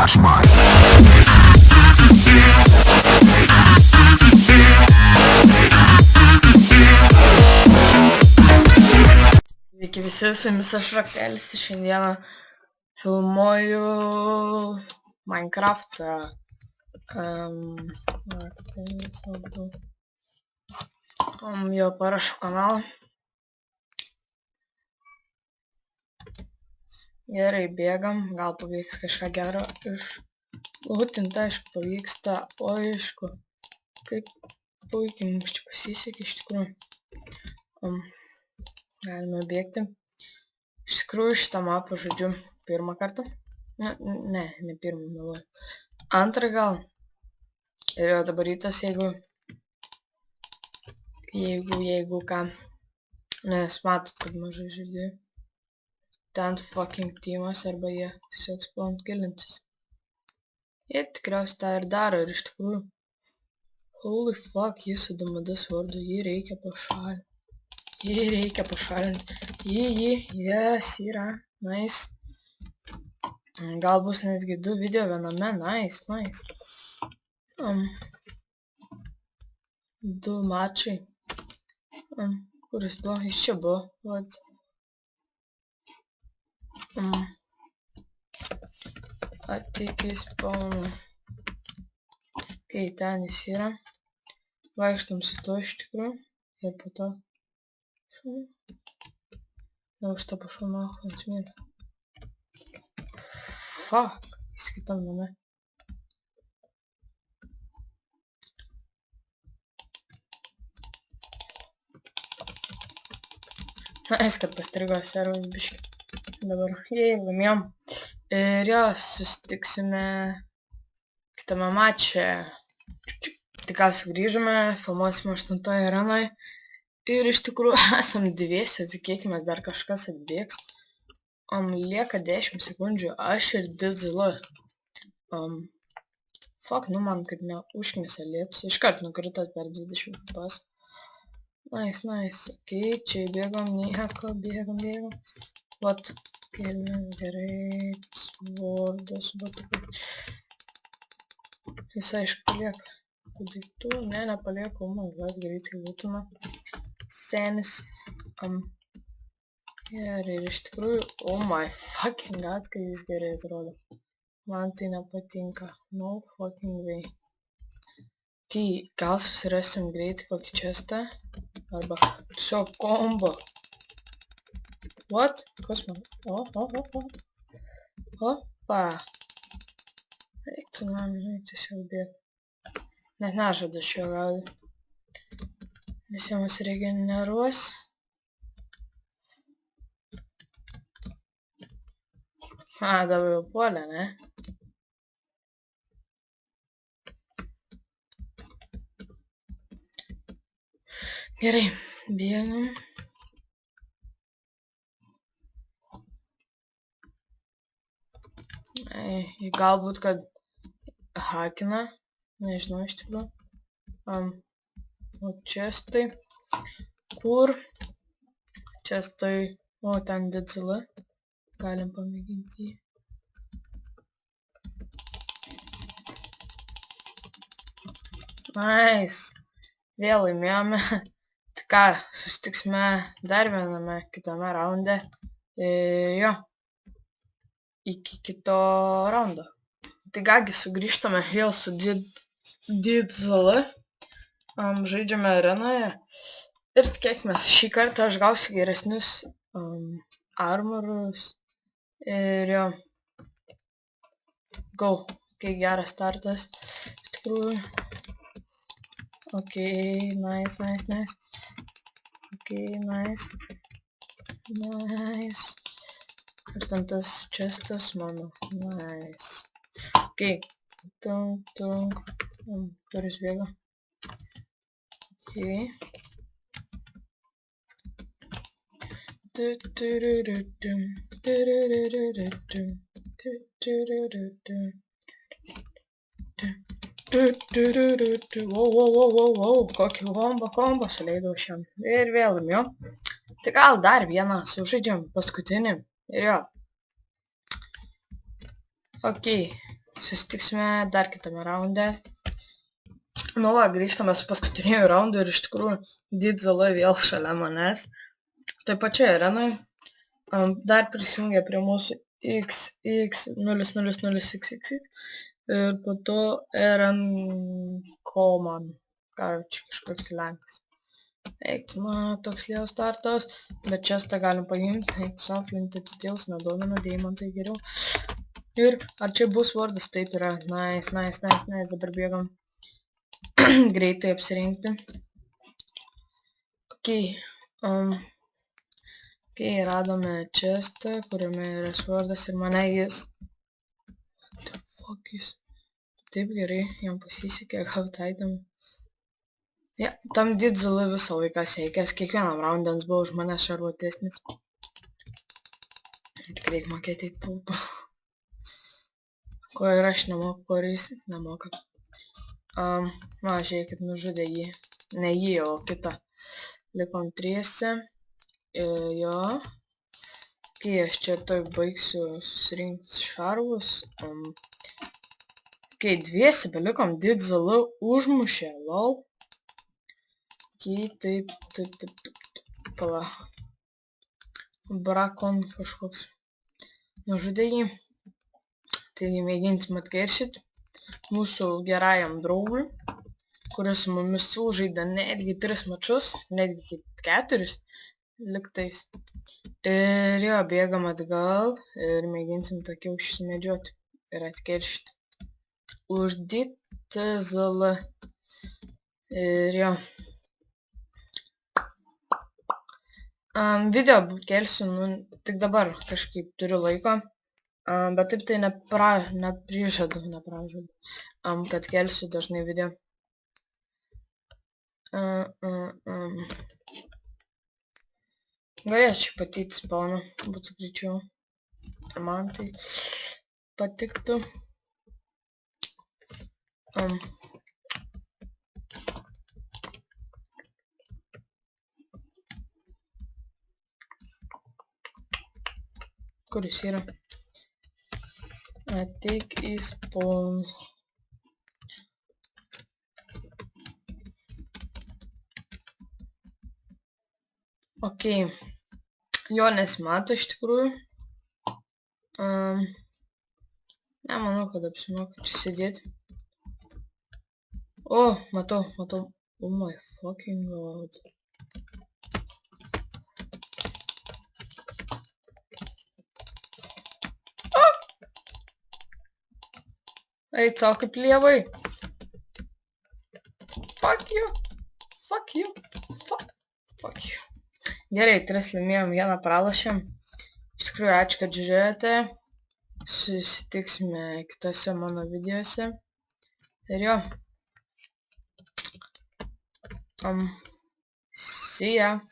кошмар. Sveiki visi, su jumis aš Rakelis ir šiandieną filmuoju Minecraftą. Jo parašau kanalą. Gerai, bėgam, gal pavyks kažką gero išlūtinti, aišku, pavyksta, o aišku, kaip puikiai mums čia pasisekė iš tikrųjų. Galime bėgti. Iš tikrųjų šitą mapą žaidžiu pirmą kartą. Ne pirmą, meluoju. Antrą gal. Ir jau dabar rytas, jeigu ką. Nes matot, kad mažai žaidėjų. Ten fucking teamas arba jie tiesiog spawn kilintis. Jie tikriausiai tą ir daro ir iš tikrųjų. Holy fuck, jis su DMDS vardu, jį reikia pašalinti. Jį reikia pašalinti. Yes, yra. Nice. Gal bus netgi 2 video viename. Nice. 2 mačai. Kuris buvo? Jis čia buvo. Vat. Ateik į spawną. Kai ten jis yra. Vaikštam su to iš tikrųjų. Ir po to. Jau šitą pašau nahu ant smėlio. Fuck, jis kitam name. Nice, kad pastrigo servas biški. Dabar, laimėjom. Ir jo, susitiksime kitame mače. Tik ką sugrįžome, filmuosime 8 arenoje. Ir iš tikrųjų esam dviese, tikėkime, dar kažkas atbėgs. Lieka 10 sekundžių, aš ir Didzla. Fuck, man kaip neužknisa lietus. Iškart nukrito per 20 pas. Nice. Ok, čia bėgam, nieko, bėgam. Vat, kilmės, gerai, svordas, jis aišku palieka. Daiktų, nepalieku, man greitai būtume. Senis. Ir iš tikrųjų, oh my fucking god, kai jis gerai atrodo. Man tai nepatinka. No fucking way. Kai gal susirasim greitai kokį čestą. Arba tiesiog kombo. What? Kas man? Opa. Reiktų man, tiesiog bėgti. Net nežada šio gaudį. Nes jiems regeneruos. Dabar jau puolė, ne? Gerai, bėgam. Galbūt, kad hakina. Nežinau iš tikrųjų. O čestai, kur? Čestai, o ten Didzla, galim pamėginti jį. Nice, vėl laimėjome. Tai ką, susitiksime dar viename kitame raunde. Jo, iki kito raundo. Tai kągi, sugrįžtame vėl su Didzla. Žaidžiame arenoje ir tikėkime, šį kartą aš gausiu geresnius armorus ir jo, go, kai geras startas, iš tikrųjų, ok, nice, ok, nice, ir ten tas čestas mano, nice, ok, kuris bėga. Okay. Wow, kokį kombą suleidau šiam. Ir vėl jo. Tai gal dar vieną sužaidžiam, paskutinį. Ir jo. Ok. susitiksime dar kitame raunde. Nu va, grįžtame su paskutiniu raundu ir iš tikrųjų Didzala vėl šalia manęs. Taip pačioje arenoje. Dar prisijungia prie mūsų XX000XX ir po to RN Koman. Karoči, kažkoks lenkas. Eik, man toks lėjo startas, bet čestą galim paimti. Eik, soflinti atitils, nedomina, deimantai geriau. Ir ar čia bus vardas? Taip yra. Nice, dabar bėgam greitai apsirinkti. Okay, radome čestą, kuriame yra svardas ir mane jis. The fuck jis. Taip gerai, jam pasisekė gauti item. Ja, tam Didzalui visą laiką seikęs, kiekvienam raundens buvo už mane šarvuotesnis. Tik reik mokėti į pulpą. Ko ir aš nemoku, ko ir jis nemoka. Žiūrėkit, nužudė jį. Ne jį, o kitą. Likom 3. Jo. Kai aš čia toj baigsiu susirinkti šarvus. Kai 2 belikom, Didzalu užmušė, lol. Kai taip. Pala. Brakon kažkoks. Nužudė jį. Taigi mėginsim atkeršyti mūsų gerajam draugui, kuris su mumis sužaidė netgi 3 mačus, netgi 4 liktais. Ir jo, bėgam atgal ir mėginsim tą kiaušį sumedžioti ir atkeršyti. Už Didzalą. Ir jo. Video kelsiu, tik dabar kažkaip turiu laiko. Bet taip tai neprižadu, kad kelsiu dažnai video. Galėčiau patyti spawną, būtų greičiau. Ir man tai patiktų. Kur jis yra? Ateik į spawn. Okay. Jo nesimato iš tikrųjų. Nemanau, kad apsimoka čia sėdėti. O, matau. Oh my fucking god. Eik, savo kaip lievai. Fuck you. Gerai, 3 laimėjom, 1 pralošėm. Iš tikrųjų, ačiū, kad žiūrėjote. Susitiksime kitose mano videose. Ir jo. See ya.